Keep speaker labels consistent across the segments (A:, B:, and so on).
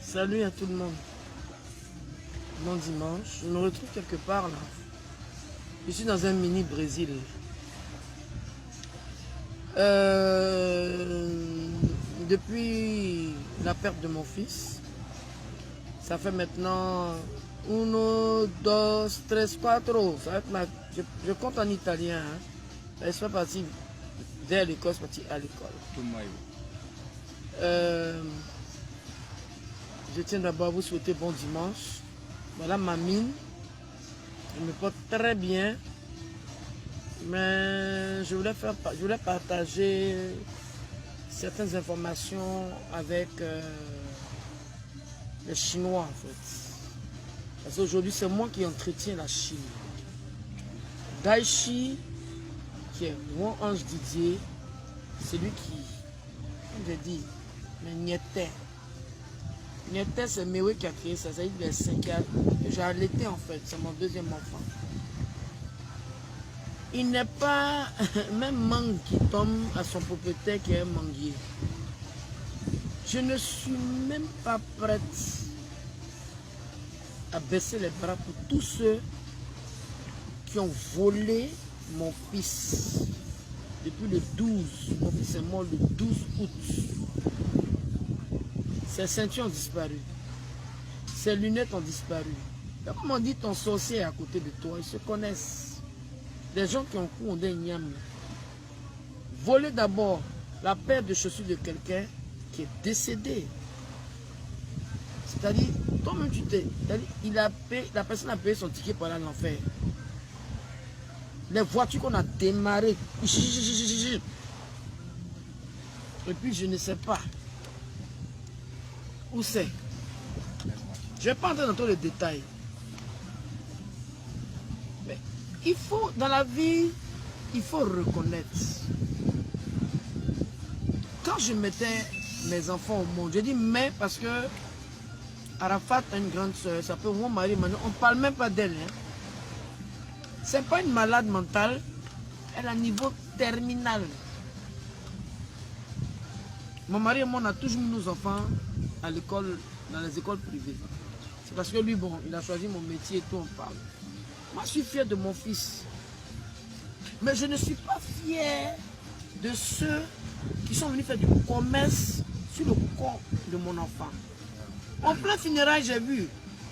A: Salut à tout le monde. Bon dimanche. Je me retrouve quelque part là. Je suis dans un mini Brésil. Depuis la perte de mon fils, ça fait maintenant 1, 2, 3, 4. Je compte en italien. Hein. Je suis parti vers l'école, je suis parti à l'école. Je tiens d'abord à vous souhaiter bon dimanche. Voilà ma mine. Je me porte très bien. Mais je voulais partager certaines informations avec les Chinois en fait. Parce qu'aujourd'hui c'est moi qui entretiens la Chine. Daichi, qui est mon ange Didier, c'est lui qui, comme j'ai dit, mais Nieté. Nieté c'est Mewe qui a créé ça, ça veut dire les 5 ans. J'ai allaité en fait, c'est mon deuxième enfant. Il n'est pas même mangue qui tombe à son propriétaire qui est un manguier. Je ne suis même pas prête à baisser les bras pour tous ceux qui ont volé mon fils depuis le 12. Mon fils est mort le 12 août. Ses ceintures ont disparu. Ses lunettes ont disparu. Comme on dit, ton sorcier est à côté de toi, ils se connaissent. Les gens qui ont couru ont des ignames. Voler d'abord la paire de chaussures de quelqu'un qui est décédé. C'est-à-dire, toi-même tu t'es... La personne a payé son ticket pour aller en enfer. Les voitures qu'on a démarrées. Et puis je ne sais pas où c'est. Je ne vais pas entrer dans tous les détails. Mais il faut, dans la vie, il faut reconnaître. Quand je mettais mes enfants au monde, je dis mais parce que Arafat a une grande soeur, ça peut mon mari, on ne parle même pas d'elle. Hein. Ce n'est pas une malade mentale, elle est à niveau terminal. Mon mari et moi, on a toujours mis nos enfants à l'école, dans les écoles privées. C'est parce que lui, bon, il a choisi mon métier et tout, on parle. Moi, je suis fier de mon fils. Mais je ne suis pas fier de ceux qui sont venus faire du commerce sur le corps de mon enfant. En plein funérail, j'ai vu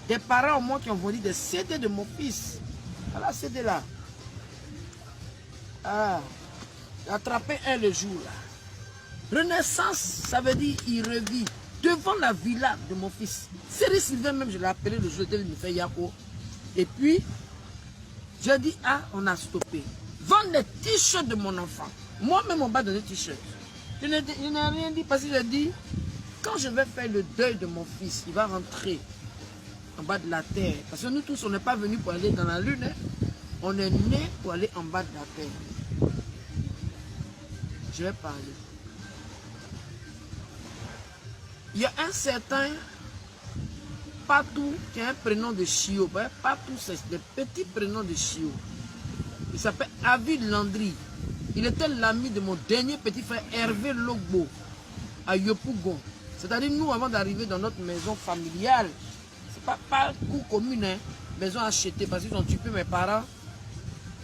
A: des parents au moins qui ont vendu des CD de mon fils. Voilà, CD là. Ah, attrapé un le jour là. Renaissance, ça veut dire il revit devant la villa de mon fils. Série Sylvain même, je l'ai appelé le jour de il me fait Yako. Et puis, j'ai dit, ah, on a stoppé. Vendre des t-shirts de mon enfant. Moi-même, on va donner des t-shirts. Je n'ai rien dit parce que j'ai dit, quand je vais faire le deuil de mon fils, il va rentrer en bas de la terre. Parce que nous tous, on n'est pas venus pour aller dans la lune. Hein. On est nés pour aller en bas de la terre. Je vais parler. Il y a un certain Patou qui a un prénom de Chio. Patou, c'est des petits prénoms de Chio. Il s'appelle Avid Landry. Il était l'ami de mon dernier petit frère Hervé Logbo à Yopougon. C'est-à-dire nous, avant d'arriver dans notre maison familiale, c'est pas cour commune, hein, maison achetée parce qu'ils ont tué mes parents.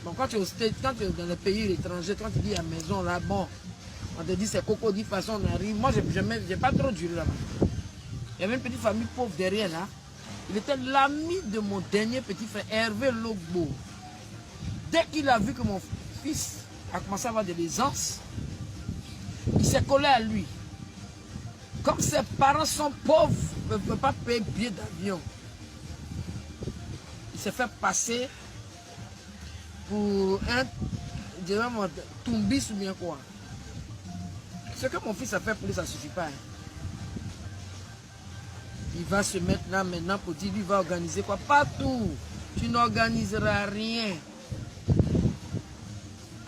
A: Bon, quand tu es dans les pays étrangers, quand tu dis à maison là, bon, on te dit c'est coco, dit façon on arrive. Moi, j'ai pas trop duré là-bas. Il y avait une petite famille pauvre derrière là. Il était l'ami de mon dernier petit frère, Hervé Logbo. Dès qu'il a vu que mon fils a commencé à avoir de l'aisance, il s'est collé à lui. Comme ses parents sont pauvres, ne peuvent pas payer billet d'avion. Il s'est fait passer pour un, toumbis ou bien quoi. Ce que mon fils a fait pour lui, ça ne suffit pas. Hein. Il va se mettre là maintenant pour dire, lui va organiser quoi? Partout. Tu n'organiseras rien.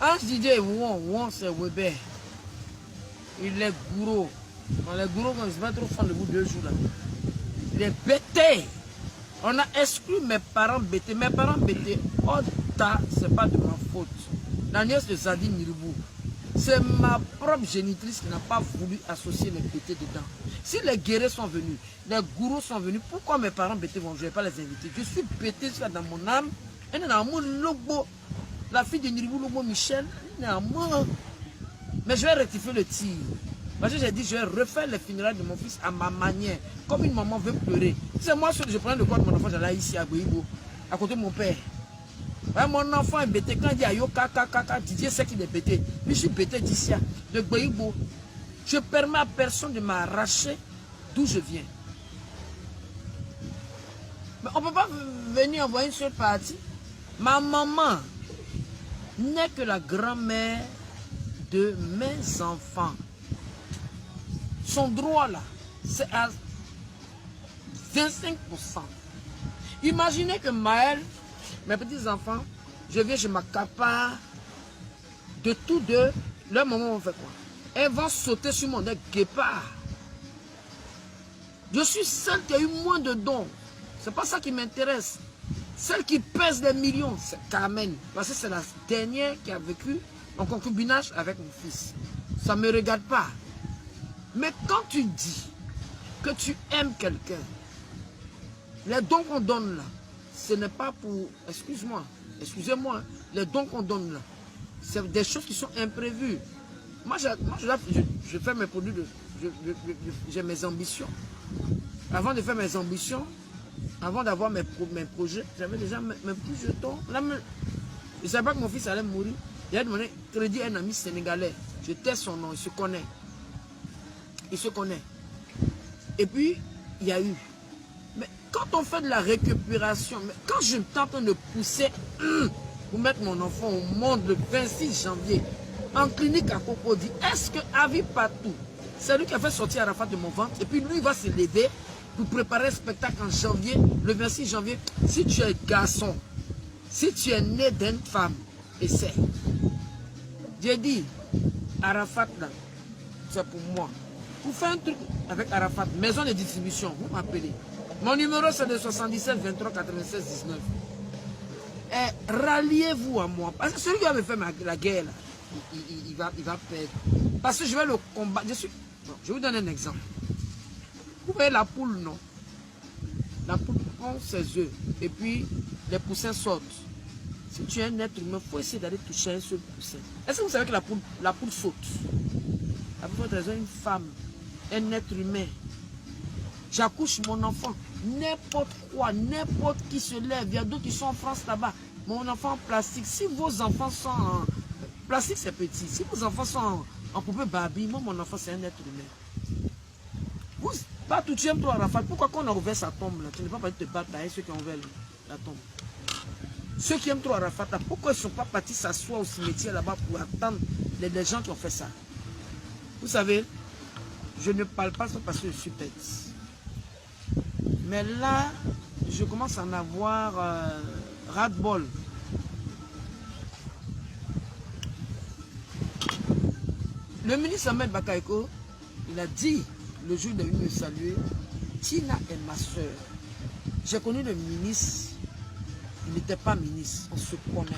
A: Ange Didier, c'est Weber. Il est gourou. Quand les gourous, quand ils se mettent trop fond debout 2 jours là. Il est bêté. On a exclu mes parents bêtés. Mes parents bêtés. Oh, c'est pas de ma faute. la nièce de Zadi Niribou, c'est ma propre génitrice qui n'a pas voulu associer les bêtés dedans. Si les guerriers sont venus, les gourous sont venus, pourquoi mes parents bêtés vont, je ne vais pas les inviter? Je suis bêté jusqu'à dans mon âme. Et dans mon logo, la fille de Niribou, Lobo Michel, mais je vais rectifier le tir. Parce que j'ai dit, je vais refaire les funérailles de mon fils à ma manière. Comme une maman veut pleurer. C'est moi, je prenais le corps de mon enfant, j'allais ici à Goïbo, à côté de mon père. Ouais, mon enfant est bêté. Quand il dit ayo, kaka, Didier sait qu'il est bêté. Mais je suis bêté d'ici, de Goïbo. Je permets à personne de m'arracher d'où je viens. Mais on ne peut pas venir envoyer une seule partie. Ma maman n'est que la grand-mère de mes enfants. Son droit là, c'est à 25%. Imaginez que Maël, mes petits-enfants, je viens, je m'accapare de tous deux. Leur maman va faire quoi? Elles vont sauter sur mon nez guépard. Je suis celle qui a eu moins de dons. C'est pas ça qui m'intéresse. Celle qui pèse des millions, c'est Carmen. Parce que c'est la dernière qui a vécu en concubinage avec mon fils. Ça ne me regarde pas. Mais quand tu dis que tu aimes quelqu'un, les dons qu'on donne là, ce n'est pas pour... Excusez-moi, les dons qu'on donne là, c'est des choses qui sont imprévues. Moi, je fais mes produits, j'ai mes ambitions. Avant de faire mes ambitions, avant d'avoir mes projets, j'avais déjà mes petits jetons. Là, je ne savais pas que mon fils allait mourir. Il a demandé crédit à un ami sénégalais. Je tais son nom, il se connaît. Il se connaît. Et puis, il y a eu. Mais quand on fait de la récupération, mais quand je suis en train de pousser pour mettre mon enfant au monde le 26 janvier, en clinique à Cocody, est-ce que Avi Patou, c'est lui qui a fait sortir Arafat de mon ventre, et puis lui il va se lever pour préparer un spectacle en janvier, le 26 janvier. Si tu es garçon, si tu es né d'une femme, essaie. J'ai dit, Arafat là, c'est pour moi. Pour faire un truc avec Arafat, maison de distribution, vous m'appelez. Mon numéro c'est de 77 23 96 19. Et ralliez-vous à moi. Parce que celui qui va me faire la guerre, là, il va perdre. Parce que je vais le combattre. Bon, je vous donne un exemple. Vous voyez la poule, non? La poule pond ses œufs. Et puis, les poussins sortent. Si tu es un être humain, il faut essayer d'aller toucher un seul poussin. Est-ce que vous savez que la poule saute? La poule est une femme, un être humain. J'accouche mon enfant. N'importe quoi, n'importe qui se lève. Il y a d'autres qui sont en France là-bas. Mon enfant en plastique. Si vos enfants sont en... Plastique, c'est petit. Si vos enfants sont en poupée Barbie, moi, mon enfant, c'est un être humain. Vous, pas tout, tu aimes toi, Arafat. Pourquoi quand on a ouvert sa tombe, là, tu n'es pas parti te battre avec ceux qui ont ouvert la tombe? Ceux qui aiment trop Arafat, pourquoi ils ne sont pas partis s'asseoir au cimetière là-bas pour attendre les gens qui ont fait ça? Vous savez, je ne parle pas ça parce que je suis bête. Mais là, je commence à en avoir ras-le-bol. Le ministre Ahmed Bakaïko, il a dit, le jour de me saluer, Tina est ma soeur. J'ai connu le ministre, il n'était pas ministre, on se connaît.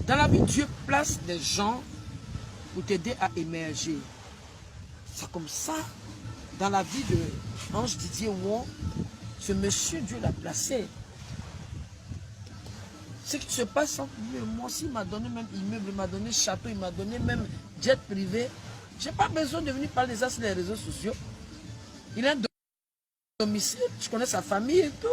A: Dans la vie, Dieu place des gens pour t'aider à émerger. C'est comme ça, dans la vie de Ange Didier Wong, ce monsieur, Dieu l'a placé. Ce qui se passe entre lui et moi, s'il m'a donné même immeuble, il m'a donné château, il m'a donné même jet privé, je n'ai pas besoin de venir parler de ça sur les réseaux sociaux. Il a un domicile, je connais sa famille et tout.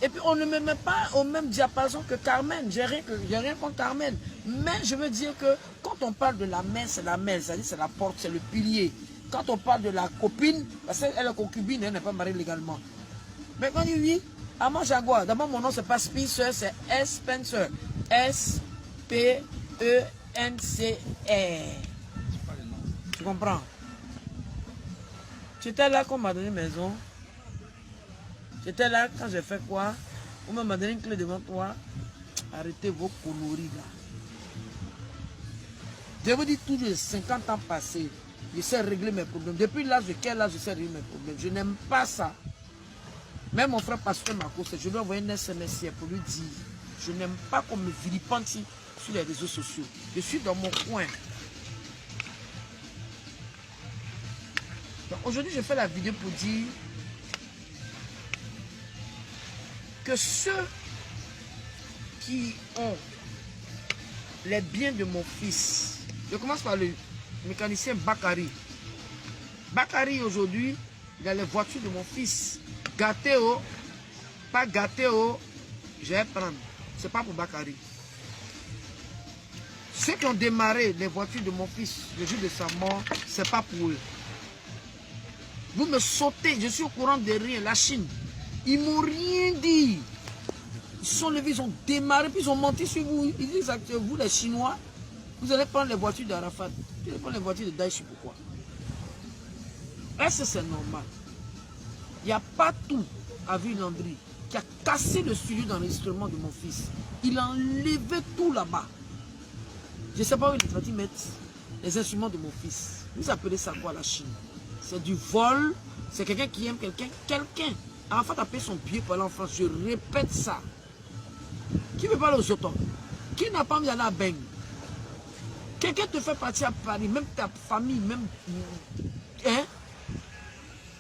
A: Et puis on ne me met pas au même diapason que Carmen. J'ai rien contre Carmen. Mais je veux dire que quand on parle de la mère, c'est la mère, c'est-à-dire c'est la porte, c'est le pilier. Quand on parle de la copine, parce qu'elle est concubine, elle n'est pas mariée légalement. Mais quand on dit oui, Amand Jaguar, d'abord mon nom c'est pas Spencer, c'est S. Spencer. S-P-E-N-C-R. Tu comprends? J'étais là quand on m'a donné maison. J'étais là quand j'ai fait quoi? On m'a donné une clé devant toi. Arrêtez vos conneries là. Je vous dis, tous les 50 ans passés, je sais régler mes problèmes. Depuis l'âge de quel âge je sais régler mes problèmes? Je n'aime pas ça. Même mon frère pasteur Marcos, je lui ai envoyé un SMS hier pour lui dire Je n'aime pas qu'on me vilipende sur les réseaux sociaux. Je suis dans mon coin. Aujourd'hui, je fais la vidéo pour dire que ceux qui ont les biens de mon fils, je commence par le mécanicien Bakary. Bakary, aujourd'hui, il a les voitures de mon fils. Gâté, oh, pas gâté, oh, je vais prendre. Ce n'est pas pour Bakary. Ceux qui ont démarré les voitures de mon fils le jour de sa mort, ce n'est pas pour eux. Vous me sautez, je suis au courant de rien. La Chine, ils ne m'ont rien dit. Ils sont levés, ils ont démarré, puis ils ont menti sur vous. Ils disent que vous, les Chinois, vous allez prendre les voitures d'Arafat. Vous allez prendre les voitures de Daesh, pourquoi? Est-ce que c'est normal? Il n'y a pas tout à Ville Landry qui a cassé le studio d'enregistrement de mon fils. Il a enlevé tout là-bas. Je ne sais pas où il est parti mettre les instruments de mon fils. Vous appelez ça quoi, la Chine? C'est du vol. C'est quelqu'un qui aime quelqu'un. Quelqu'un. Arafat a payé son billet pour l'enfant. Je répète ça. Qui veut parler aux autres? Qui n'a pas envie d'aller à Beng? Quelqu'un te fait partir à Paris, même ta famille, même... Hein?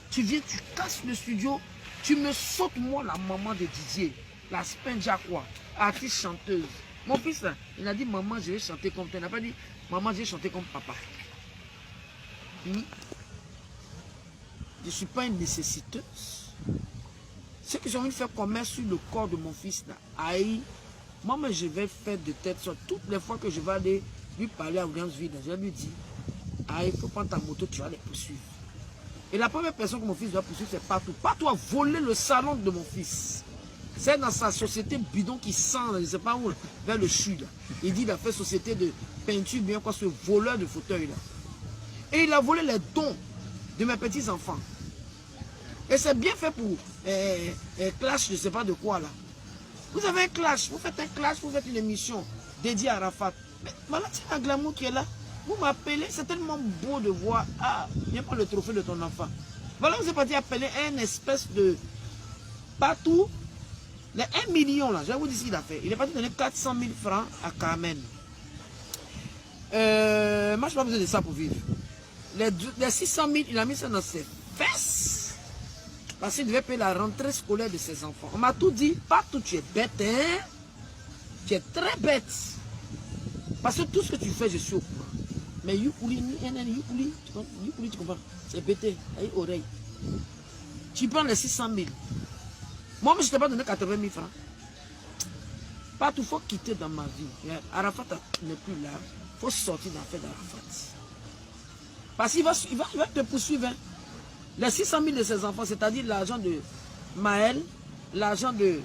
A: Tu viens, tu casses le studio, tu me sautes, moi, la maman de Didier, la Spenja quoi, artiste chanteuse. Mon fils, là, il a dit, maman, je vais chanter comme toi. Il n'a pas dit, maman, je vais chanter comme papa. Je ne suis pas une nécessiteuse. Ceux qui ont envie de faire commerce sur le corps de mon fils, là, aïe, moi, je vais faire de tête sur toutes les fois que je vais aller lui parler à Williamsville. Je vais lui dire, aïe, il faut prendre ta moto, tu vas les poursuivre. Et la première personne que mon fils doit poursuivre, c'est Patou. Patou a volé le salon de mon fils. C'est dans sa société bidon qui sent, je ne sais pas où, vers le sud. Il dit qu'il a fait société de peinture, bien quoi, ce voleur de fauteuil là. Et il a volé les dons de mes petits-enfants. Et c'est bien fait pour clash, je ne sais pas de quoi là. Vous avez un clash, vous faites un clash, vous faites une émission dédiée à Arafat. Mais voilà, c'est un glamour qui est là. Vous m'appelez, c'est tellement beau de voir. Ah, viens prendre le trophée de ton enfant. Voilà, vous êtes parti appeler un espèce de Patou. Les 1 million là, je vais vous dire ce qu'il a fait. Il est parti donner 400 000 francs à Carmen. Moi, je n'ai pas besoin de ça pour vivre. Les 600 000, il a mis ça dans ses fesses. Parce qu'il devait payer la rentrée scolaire de ses enfants. On m'a tout dit, Patou, tu es bête, hein? Tu es très bête. Parce que tout ce que tu fais, je suis au courant. Mais Yukuli, tu comprends? C'est bêté, avec oreille. Tu prends les 600 000. Moi, je ne t'ai pas donné 80 000 francs. Patou, il faut quitter dans ma vie. Arafat n'est plus là. Il faut sortir dans l'affaire d'Arafat. Parce qu'il va te poursuivre. Hein. Les 600 000 de ses enfants, c'est-à-dire l'argent de Maël, l'argent de,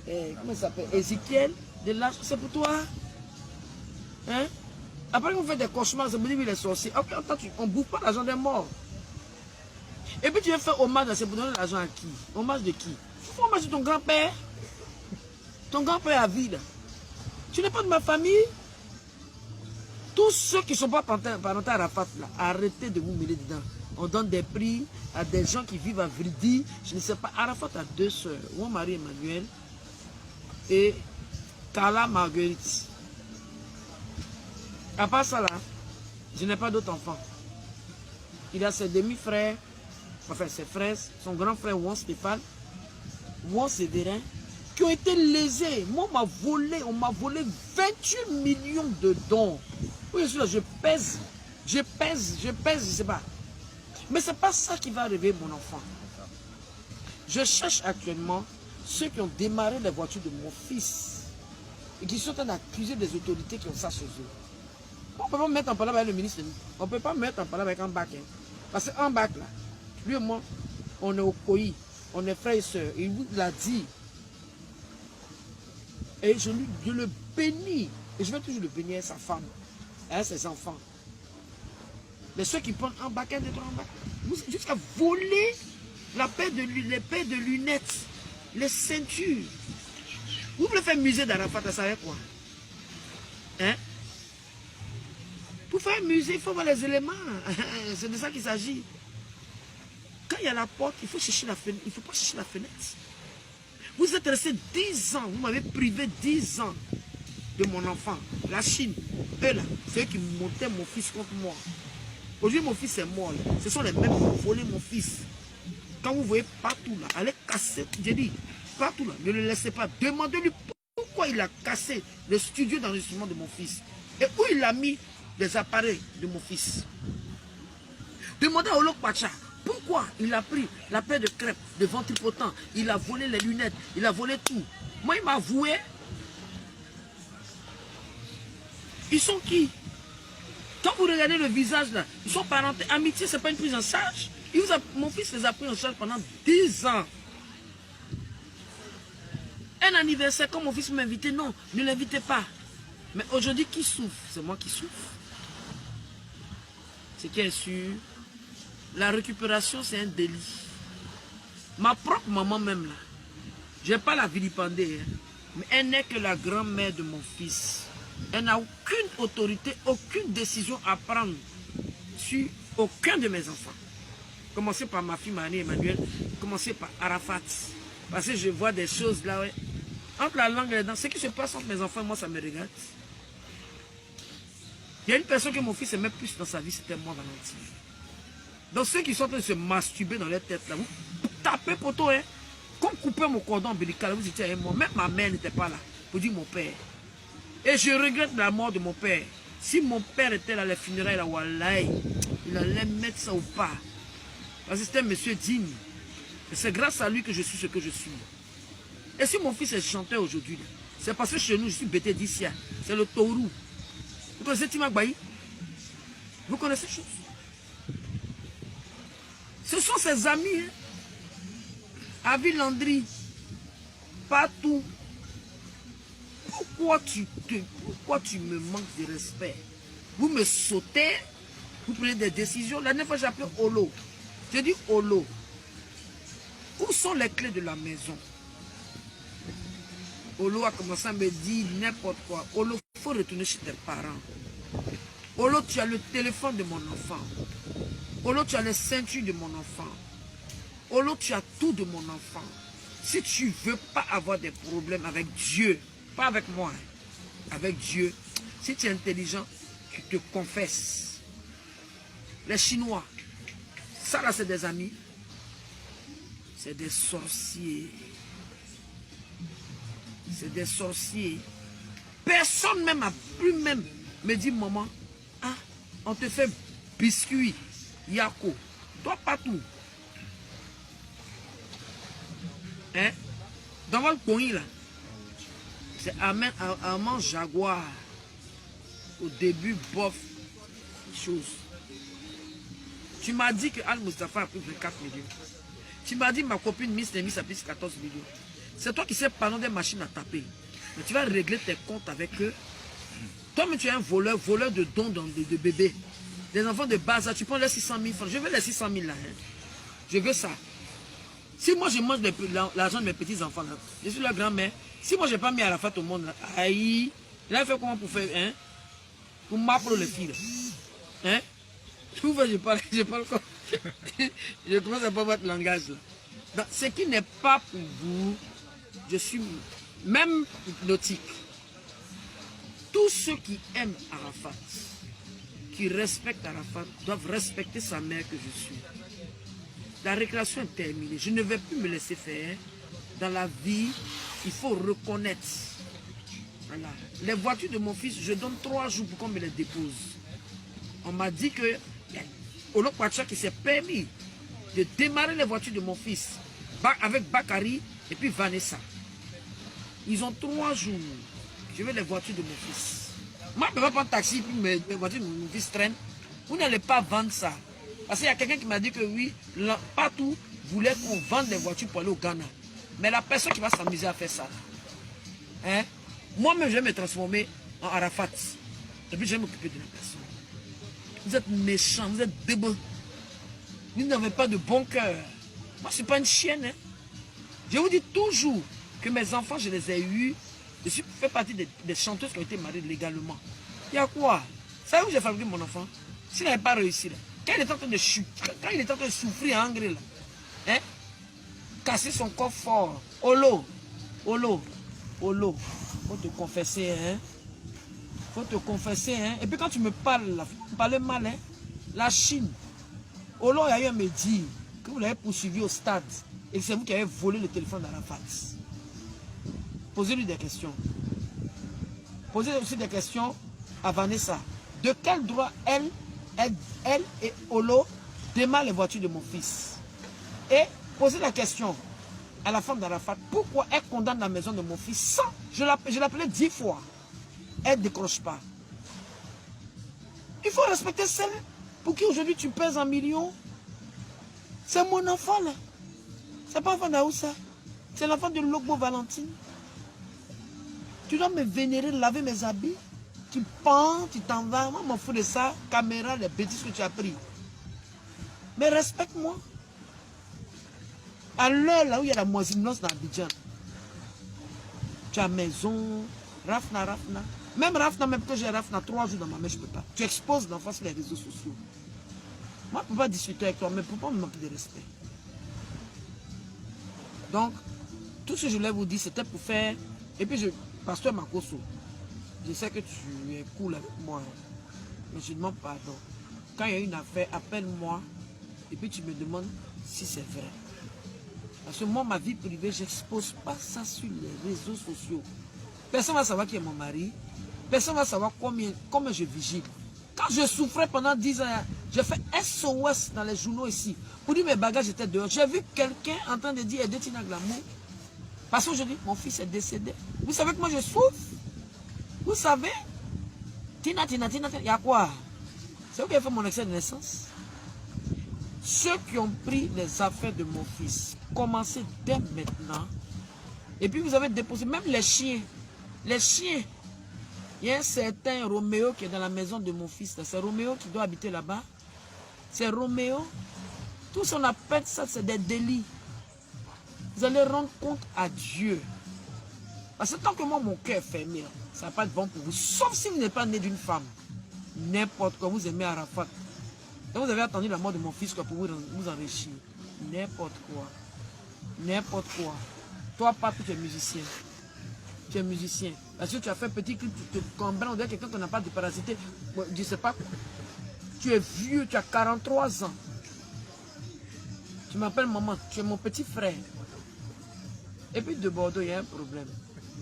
A: comment il s'appelle, Ézéchiel, de l'argent, c'est pour toi. Hein? Après, on fait des cauchemars, c'est pour dire les sorciers. Ok, on ne bouffe pas l'argent des morts. Et puis tu veux faire hommage, c'est pour donner l'argent à qui? Hommage de qui? Tu fais hommage de ton grand-père. Ton grand-père à vie. Tu n'es pas de ma famille. Tous ceux qui ne sont pas parentés à Arafat, arrêtez de vous mêler dedans. On donne des prix à des gens qui vivent à Vridi. Je ne sais pas. Arafat a 2 soeurs. Mon mari Emmanuel et Carla Marguerite. À part ça là, je n'ai pas d'autres enfants. Il a ses demi-frères, enfin ses frères, son grand frère Juan Stéphane, Juan Séverin, qui ont été lésés. Moi, on m'a volé 28 millions de dons. Oui, je suis là, je pèse, je sais pas. Mais ce n'est pas ça qui va arriver, mon enfant. Je cherche actuellement ceux qui ont démarré les voitures de mon fils et qui sont en train d'accuser des autorités qui ont ça chez eux. On ne peut pas mettre en parole avec le ministre. On ne peut pas mettre en parole avec un bac. Hein. Parce qu'un bac, là, lui et moi, on est au COI, on est frères et sœurs. Il vous l'a dit. Et je le bénis. Et je vais toujours le bénir, sa femme, et ses enfants. Mais ceux qui prennent un bac, un bac, jusqu'à voler les paires de lunettes, les ceintures. Vous voulez faire musée d'Arafat, ça savez quoi? Hein? Pour faire un musée, il faut voir les éléments. C'est de ça qu'il s'agit. Quand il y a la porte, il faut chercher la fenêtre. Il ne faut pas chercher la fenêtre. Vous êtes resté 10 ans, vous m'avez privé 10 ans de mon enfant. La Chine, eux là, c'est eux qui montaient mon fils contre moi. Aujourd'hui, mon fils est mort. Là. Ce sont les mêmes qui ont volé mon fils. Quand vous voyez partout là, allez casser, j'ai dit, partout là, ne le laissez pas. Demandez-lui pourquoi il a cassé le studio d'enregistrement de mon fils. Et où il a mis les appareils de mon fils. Demandez à Olok Pacha. Pourquoi il a pris la paire de crêpes, de ventripotent, il a volé les lunettes, il a volé tout. Moi, il m'a avoué. Ils sont qui? Quand vous regardez le visage là, ils sont parentés. Amitié, c'est pas une prise en charge. Mon fils les a pris en charge pendant 10 ans. Un anniversaire, quand mon fils m'invitait, non, ne l'invitez pas. Mais aujourd'hui, qui souffre? C'est moi qui souffre. Ce qui est sûr, la récupération, c'est un délit. Ma propre maman même là, je ne vais pas la vilipender, hein, mais elle n'est que la grand-mère de mon fils. Elle n'a aucune autorité, aucune décision à prendre sur aucun de mes enfants. Commencez par ma fille Marie-Emmanuel, commencez par Arafat. Parce que je vois des choses là, ouais. Entre la langue et les dents, ce qui se passe entre mes enfants et moi, ça me regarde. Il y a une personne que mon fils aimait plus dans sa vie, c'était moi, Valentine. Donc ceux qui sont en train de se masturber dans leur tête là, vous tapez poteau, hein. Comme couper mon cordon ombilical, vous dites, moi, même ma mère n'était pas là pour dire mon père. Et je regrette la mort de mon père. Si mon père était là à la funérailles, là, wallahi, il allait mettre ça ou pas. Parce que c'était un monsieur digne. Et c'est grâce à lui que je suis ce que je suis. Et si mon fils est chanteur aujourd'hui, c'est parce que chez nous, je suis bêté d'ici. C'est le Tourou. Vous connaissez Tima Gbaï? Vous connaissez ces choses? Ce sont ses amis. Hein? Avi Landry. Partout. Pourquoi tu me manques de respect? Vous me sautez, vous prenez des décisions. La dernière fois, j'ai appelé Olo. J'ai dit Olo, où sont les clés de la maison? Olo a commencé à me dire n'importe quoi. Olo, il faut retourner chez tes parents. Olo, tu as le téléphone de mon enfant. Olo, tu as les ceintures de mon enfant. Olo, tu as tout de mon enfant. Si tu ne veux pas avoir des problèmes avec Dieu, pas avec moi, avec Dieu, si tu es intelligent, tu te confesses. Les Chinois, ça là c'est des amis, c'est des sorciers. C'est des sorciers. Personne même a plus même me dit, maman, ah, on te fait biscuit, yako, toi partout. Hein? Dans votre pays là, c'est Armand Jaguar. Au début, bof, chose. Tu m'as dit que Al Mustafa a pris 24 millions. Tu m'as dit que ma copine Miss Nemis a pris 14 millions. C'est toi qui sais parler des machines à taper. Mais tu vas régler tes comptes avec eux. Toi, mais tu es un voleur de dons de bébés. Des enfants de base, tu prends les 600 000 francs. Je veux les 600 000 là. Hein. Je veux ça. Si moi je mange l'argent de mes petits-enfants là, je suis la grand-mère. Si moi je n'ai pas mis à la fête au monde là, aïe, il a fait comment pour faire, hein? Pour m'apprendre les filles là. Hein? Je parle encore. Je commence à pas votre langage là. Donc, ce qui n'est pas pour vous, je suis même hypnotique. Tous ceux qui aiment Arafat, qui respectent Arafat, doivent respecter sa mère que je suis. La récréation est terminée. Je ne vais plus me laisser faire. Dans la vie, il faut reconnaître. Voilà. Les voitures de mon fils, je donne 3 jours pour qu'on me les dépose. On m'a dit que Olok Pacha qui s'est permis de démarrer les voitures de mon fils avec Bakary et puis Vanessa. Ils ont 3 jours. Je veux les voitures de mon fils. Moi, je ne peux pas prendre taxi puis mes voitures de mon fils traînent. Vous n'allez pas vendre ça. Parce qu'il y a quelqu'un qui m'a dit que oui, partout, voulait qu'on vende les voitures pour aller au Ghana. Mais la personne qui va s'amuser à faire ça, hein, moi-même, je vais me transformer en Arafat. Et puis, je vais m'occuper de la personne. Vous êtes méchants, vous êtes débiles. Vous n'avez pas de bon cœur. Moi, je ne suis pas une chienne. Hein. Je vous dis toujours que mes enfants, je les ai eus. Je suis fait partie des chanteuses qui ont été mariées légalement. Il y a quoi? Savez où j'ai fabriqué mon enfant? S'il n'avait pas réussi, là. Quand il est en train de souffrir en Angleterre, hein, casser son corps fort, Olo, Olo, Olo, faut te confesser, hein. Faut te confesser, hein. Et puis quand tu me parles, là, faut me parler mal, hein. La Chine. Olo a eu à me dire que vous l'avez poursuivi au stade et que c'est vous qui avez volé le téléphone d'Arafat. Posez-lui des questions. Posez aussi des questions à Vanessa. De quel droit elle et Olo démarrent les voitures de mon fils? Et posez la question à la femme d'Arafat. Pourquoi elle condamne la maison de mon fils sans... Je l'appelais 10 fois. Elle ne décroche pas. Il faut respecter celle pour qui aujourd'hui tu pèses en millions. C'est mon enfant là. C'est pas l'enfant d'Aoussa. C'est l'enfant de Logbo Valentine. Tu dois me vénérer, laver mes habits. Tu pends, tu t'en vas. Moi, je m'en fous de ça. Caméra, les bêtises que tu as pris. Mais respecte-moi. À l'heure là où il y a la moisinose dans Abidjan, tu as maison, Rafna. Même Rafna, même que j'ai Rafna 3 jours dans ma main, je ne peux pas. Tu exposes l'enfant sur les réseaux sociaux. Moi, je ne peux pas discuter avec toi, mais pourquoi me manquer de respect? Donc, tout ce que je voulais vous dire, c'était pour faire... Et puis, Pasteur Makoso, je sais que tu es cool avec moi, mais je demande pardon. Quand il y a une affaire, appelle-moi, et puis tu me demandes si c'est vrai. Parce que moi, ma vie privée, je n'expose pas ça sur les réseaux sociaux. Personne ne va savoir qui est mon mari. Personne ne va savoir comment je vigile. Quand je souffrais pendant 10 ans, j'ai fait SOS dans les journaux ici. Pour dire mes bagages étaient dehors. J'ai vu quelqu'un en train de dire aider Tina Glamour. Parce que je dis, mon fils est décédé. Vous savez que moi je souffre? Vous savez? Tina, il y a quoi? C'est vous qui avez fait mon excès de naissance? Ceux qui ont pris les affaires de mon fils, commencez dès maintenant. Et puis vous avez déposé, même les chiens. Les chiens. Il y a un certain Roméo qui est dans la maison de mon fils. C'est Roméo qui doit habiter là-bas. C'est Roméo. Tout ce qu'on appelle ça, c'est des délits. Vous allez rendre compte à Dieu. Parce que tant que moi, mon cœur est fermé, ça ne va pas être bon pour vous. Sauf si vous n'êtes pas né d'une femme. N'importe quoi, vous aimez Arafat. Et vous avez attendu la mort de mon fils pour vous enrichir. N'importe quoi. N'importe quoi. Toi, pape, tu es musicien. Tu es musicien. Parce que tu as fait un petit clip, tu te combats, on dirait quelqu'un qui n'a pas de parasité. Je ne sais pas. Tu es vieux, tu as 43 ans. Tu m'appelles maman, tu es mon petit frère. Et puis de Bordeaux, il y a un problème.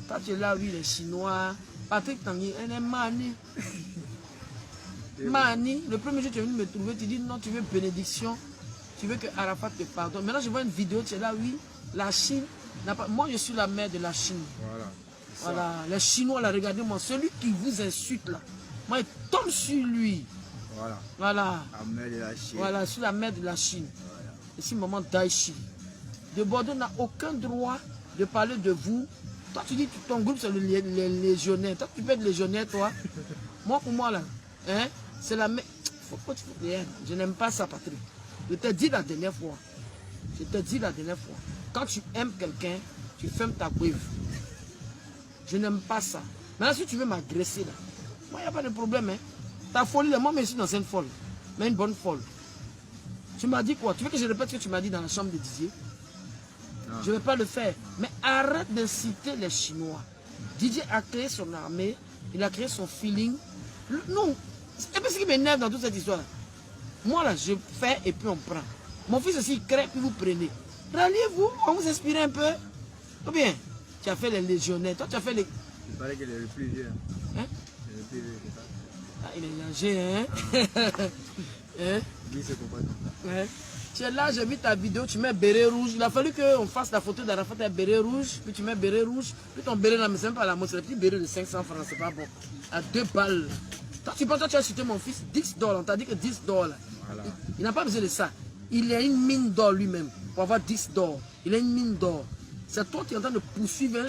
A: Quand tu es là, oui, les Chinois, Patrick Tanguy, elle est Mani. Mani, le premier jour tu es venu me trouver, tu dis non, tu veux bénédiction, tu veux que Arafat te pardonne. Maintenant, je vois une vidéo, tu es là, oui, la Chine n'a pas... Moi, je suis la mère de la Chine. Voilà, les Chinois, là, regardez-moi, celui qui vous insulte, là, moi, il tombe sur lui. Voilà. La mère de la Chine. Voilà, je suis la mère de la Chine. Voilà. Ici, maman Daichi. De Bordeaux n'a aucun droit de parler de vous. Toi, tu dis que ton groupe, c'est les légionnaires. Toi, tu peux être légionnaire, toi. Moi, pour moi, là, hein, c'est la mère. Je n'aime pas ça, Patrick. Je t'ai dit la dernière fois. Quand tu aimes quelqu'un, tu fermes ta bouille. Je n'aime pas ça. Maintenant, si tu veux m'agresser, là, moi, il n'y a pas de problème. Hein. Ta folie, là, moi, je suis dans une folle. Mais une bonne folle. Tu m'as dit quoi? Tu veux que je répète ce que tu m'as dit dans la chambre de Didier? Non. Je ne vais pas le faire. Mais arrête d'inciter les Chinois. Didier a créé son armée. Il a créé son feeling. Non. Et puis ce qui m'énerve dans toute cette histoire. Moi, là, je fais et puis on prend. Mon fils aussi, il crée, puis vous prenez. Ralliez-vous, on vous inspire un peu. Ou bien, tu as fait les légionnaires. Toi, tu as fait les...
B: Il paraît qu'il est le plus vieux.
A: Hein?
B: Il est le plus vieux, c'est ça?
A: Ah, il est âgé, hein? Hein?
B: Lui, c'est pourquoi comme ça.
A: Ouais. Tu es là, j'ai vu ta vidéo, tu mets béret rouge. Il a fallu qu'on fasse la photo d'Arafat avec béret rouge, puis tu mets béret rouge, puis ton béret là, mais c'est même pas la mode, c'est le petit béret de 500 francs, c'est pas bon. À 2 balles. Toi, tu penses que tu as cité mon fils, 10 $, on t'a dit que 10 $. Voilà. Il n'a pas besoin de ça. Il a une mine d'or lui-même pour avoir 10 $. Il a une mine d'or. C'est toi qui es en train de poursuivre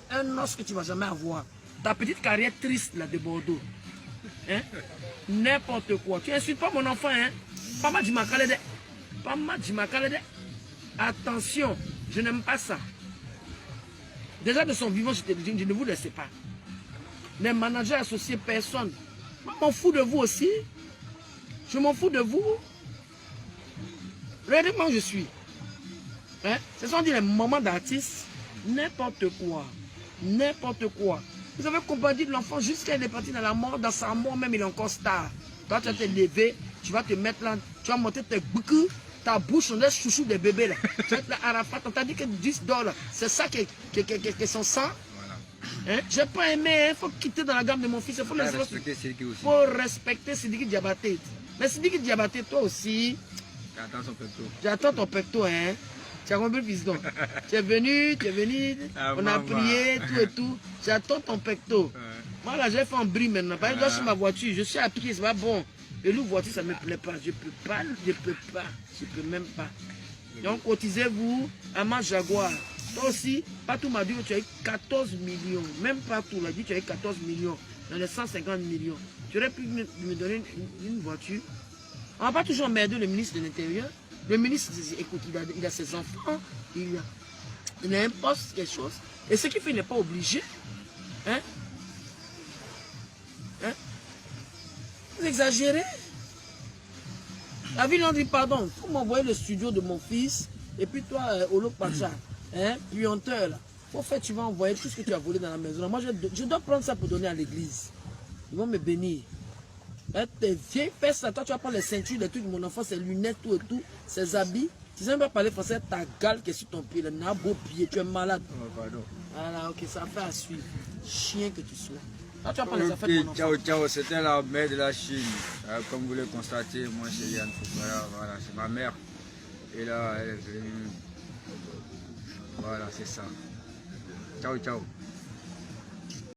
A: un os que tu ne vas jamais avoir. Ta petite carrière triste là de Bordeaux. Hein? N'importe quoi. Tu n'insultes pas mon enfant, hein? Pama Djimakalede. Pama Djimakalede. Attention, je n'aime pas ça. Déjà de son vivant, je ne vous laisse pas. Les managers associés, personne. Moi, je m'en fous de vous aussi. Je m'en fous de vous. Regardez comment je suis. Hein? Ce sont les moments d'artistes. N'importe quoi. N'importe quoi. Vous avez combattu l'enfant jusqu'à il est parti dans la mort. Dans sa mort même, il est encore star. Toi, tu vas te lever, tu vas te mettre là, tu vas monter tes boucles, ta bouche, on est chouchou des bébés là. Tu vas être là, Arafat, on t'a dit que 10 $, c'est ça qui est son sang. Hein? J'ai pas aimé, il faut quitter dans la gamme de mon fils. Il faut
B: respecter Sidiki aussi.
A: faut respecter Sidiki Diabaté. Mais Sidiki Diabaté, toi aussi,
B: J'attends son pecto.
A: j'attends ton pecto, hein. Tu as compris, fiston. Tu es venu,
B: Ah,
A: on a
B: maman.
A: prié, tout et tout. J'attends ton pecto. Moi là, j'ai fait un bris maintenant. Par exemple, sur ma voiture, je suis à pied, c'est pas bon. Et l'eau voiture, ça ne me plaît pas. Je peux même pas. Donc, cotisez-vous à ma Jaguar. Toi aussi, partout m'a dit que tu as eu 14 millions. Même partout, on a dit que tu as eu 14 millions. Dans les 150 millions. Tu aurais pu me donner une voiture. On ne va pas toujours emmerder le ministre de l'Intérieur. Le ministre, écoute, il a ses enfants, il a un poste, quelque chose. Et ce qu'il fait, il n'est pas obligé. Hein? Hein? Vous exagérez. La ville en dit pardon, il faut m'envoyer le studio de mon fils. Et puis toi, Olo Pacha, hein, puanteur là. Au fait, tu vas envoyer tout ce que tu as volé dans la maison. Moi, je dois prendre ça pour donner à l'église. Ils vont me bénir. Hein, tes vieilles fesses, toi, tu vas prendre les ceintures, les trucs de mon enfant, ses lunettes, tout et tout, ses habits. Tu sais même pas parler français, ta gale qui est sur ton pied, le beau pied, tu es malade.
B: Oh, pardon.
A: Voilà, ok, ça fait à suivre. Chien que tu sois. Toi, tu vas prendre les affaires de mon enfant.
B: Ciao, ciao, c'était la mère de la Chine. Comme vous le constatez, moi c'est Yann Foucault. Voilà, c'est ma mère. Et là, elle est venue. Voilà, c'est ça. Ciao, ciao.